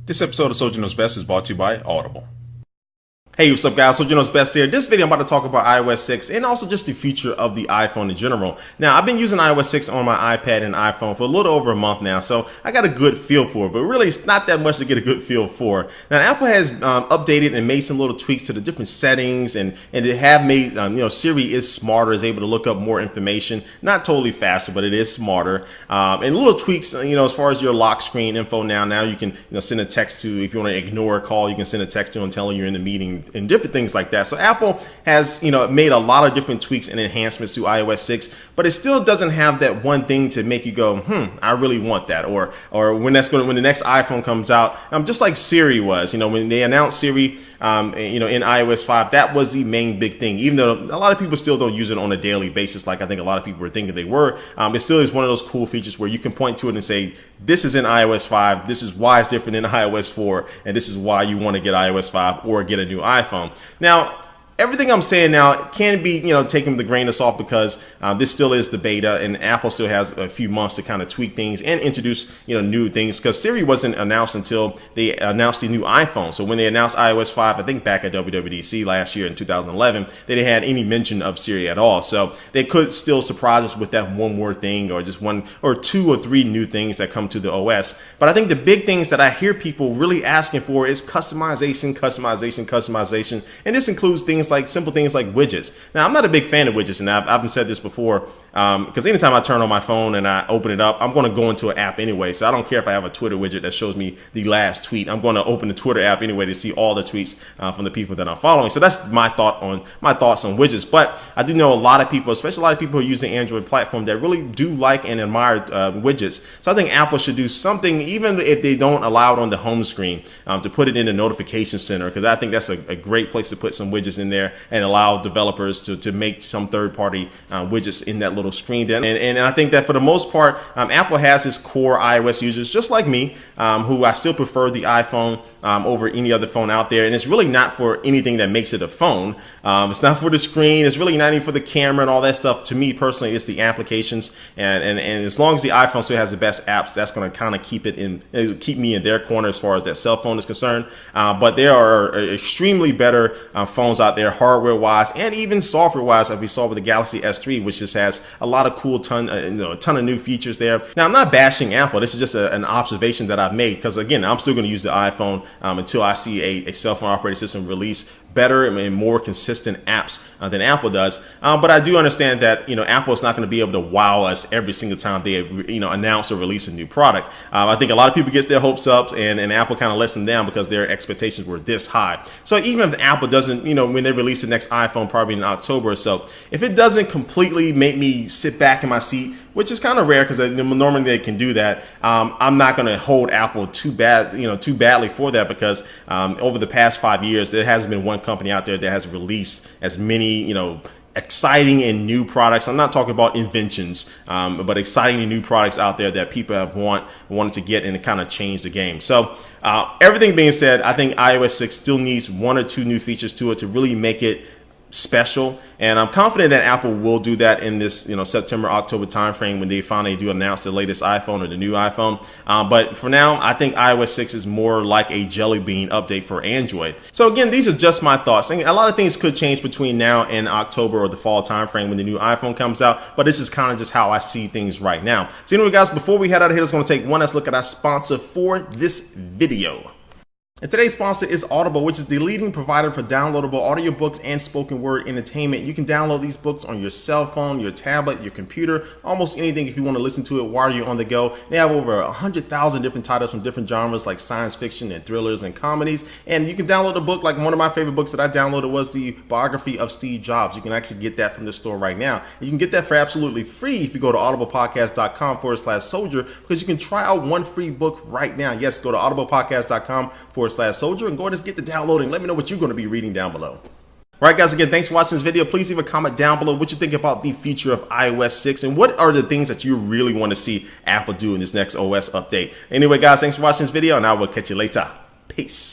This episode of Soldier Knows Best is brought to you by Audible. Hey, what's up guys, Soldier Knows Best here. This video I'm about to talk about iOS 6 and also just the future of the iPhone in general. Now, I've been using iOS 6 on my iPad and iPhone for a little over a month now, so I got a good feel for it, but really it's not that much to get a good feel for. Now, Apple has updated and made some little tweaks to the different settings, and they have made, Siri is smarter, is able to look up more information. Not totally faster, but it is smarter. And little tweaks, as far as your lock screen info now you can send a text to, if you want to ignore a call, you can send a text to them telling you're in the meeting and different things like that. So Apple has made a lot of different tweaks and enhancements to iOS 6, but it still doesn't have that one thing to make you go, I really want that. Or when the next iPhone comes out, just like Siri was, when they announced Siri, in iOS 5, that was the main big thing. Even though a lot of people still don't use it on a daily basis, like I think a lot of people were thinking they were, it still is one of those cool features where you can point to it and say, this is in iOS 5, this is why it's different in iOS 4, and this is why you want to get iOS 5 or get a new iPhone. Now, everything I'm saying now can be, taken with a grain of salt because this still is the beta, and Apple still has a few months to kind of tweak things and introduce, new things. Because Siri wasn't announced until they announced the new iPhone. So when they announced iOS 5, I think back at WWDC last year in 2011, they didn't have any mention of Siri at all. So they could still surprise us with that one more thing, or just one or two or three new things that come to the OS. But I think the big things that I hear people really asking for is customization, and this includes things like simple things like widgets. Now, I'm not a big fan of widgets, and I've said this before, because anytime I turn on my phone and I open it up, I'm going to go into an app anyway. So I don't care if I have a Twitter widget that shows me the last tweet. I'm going to open the Twitter app anyway to see all the tweets from the people that I'm following. So that's my thoughts on widgets. But I do know a lot of people, especially a lot of people who use the Android platform, that really do like and admire widgets. So I think Apple should do something, even if they don't allow it on the home screen, to put it in the notification center, because I think that's a great place to put some widgets in there and allow developers to make some third-party widgets in that little screen there. And I think that for the most part, Apple has its core iOS users, just like me, who I still prefer the iPhone over any other phone out there. And it's really not for anything that makes it a phone. It's not for the screen. It's really not even for the camera and all that stuff. To me personally, it's the applications. And as long as the iPhone still has the best apps, that's going to kind of keep me in their corner as far as that cell phone is concerned. But there are extremely better phones out there, hardware-wise and even software-wise, as we saw with the Galaxy S3, which just has a lot of cool ton of new features there. Now, I'm not bashing Apple. This is just an observation that I've made, because again, I'm still going to use the iPhone until I see a cell phone operating system release better and more consistent apps than Apple does. But I do understand that Apple is not going to be able to wow us every single time they announce or release a new product. I think a lot of people get their hopes up, and Apple kind of lets them down because their expectations were this high. So even if Apple doesn't, when they release the next iPhone, probably in October or so, if it doesn't completely make me sit back in my seat, which is kind of rare because normally they can do that, I'm not going to hold Apple too badly for that, because over the past 5 years, there hasn't been one company out there that has released as many, exciting and new products. I'm not talking about inventions, but exciting and new products out there that people have wanted to get and kind of change the game. So everything being said, I think iOS 6 still needs one or two new features to it to really make it special, and I'm confident that Apple will do that in this September, October timeframe when they finally do announce the latest iPhone or the new iPhone. But for now, I think iOS 6 is more like a jelly bean update for Android. So again, these are just my thoughts. And a lot of things could change between now and October or the fall timeframe when the new iPhone comes out, but this is kind of just how I see things right now. So anyway, guys, before we head out of here, let's going to take one last look at our sponsor for this video. And today's sponsor is Audible, which is the leading provider for downloadable audiobooks and spoken word entertainment. You can download these books on your cell phone, your tablet, your computer, almost anything if you want to listen to it while you're on the go. They have over 100,000 different titles from different genres like science fiction and thrillers and comedies. And you can download a book, like one of my favorite books that I downloaded was the biography of Steve Jobs. You can actually get that from the store right now. You can get that for absolutely free if you go to audiblepodcast.com/soldier, because you can try out one free book right now. Yes, go to audiblepodcast.com/soldier and go ahead and get the downloading. Let me know what you're going to be reading down below. All right, guys, again, thanks for watching this video. Please leave a comment down below what you think about the future of iOS 6 and what are the things that you really want to see Apple do in this next OS update. Anyway, guys, thanks for watching this video, and I will catch you later. Peace.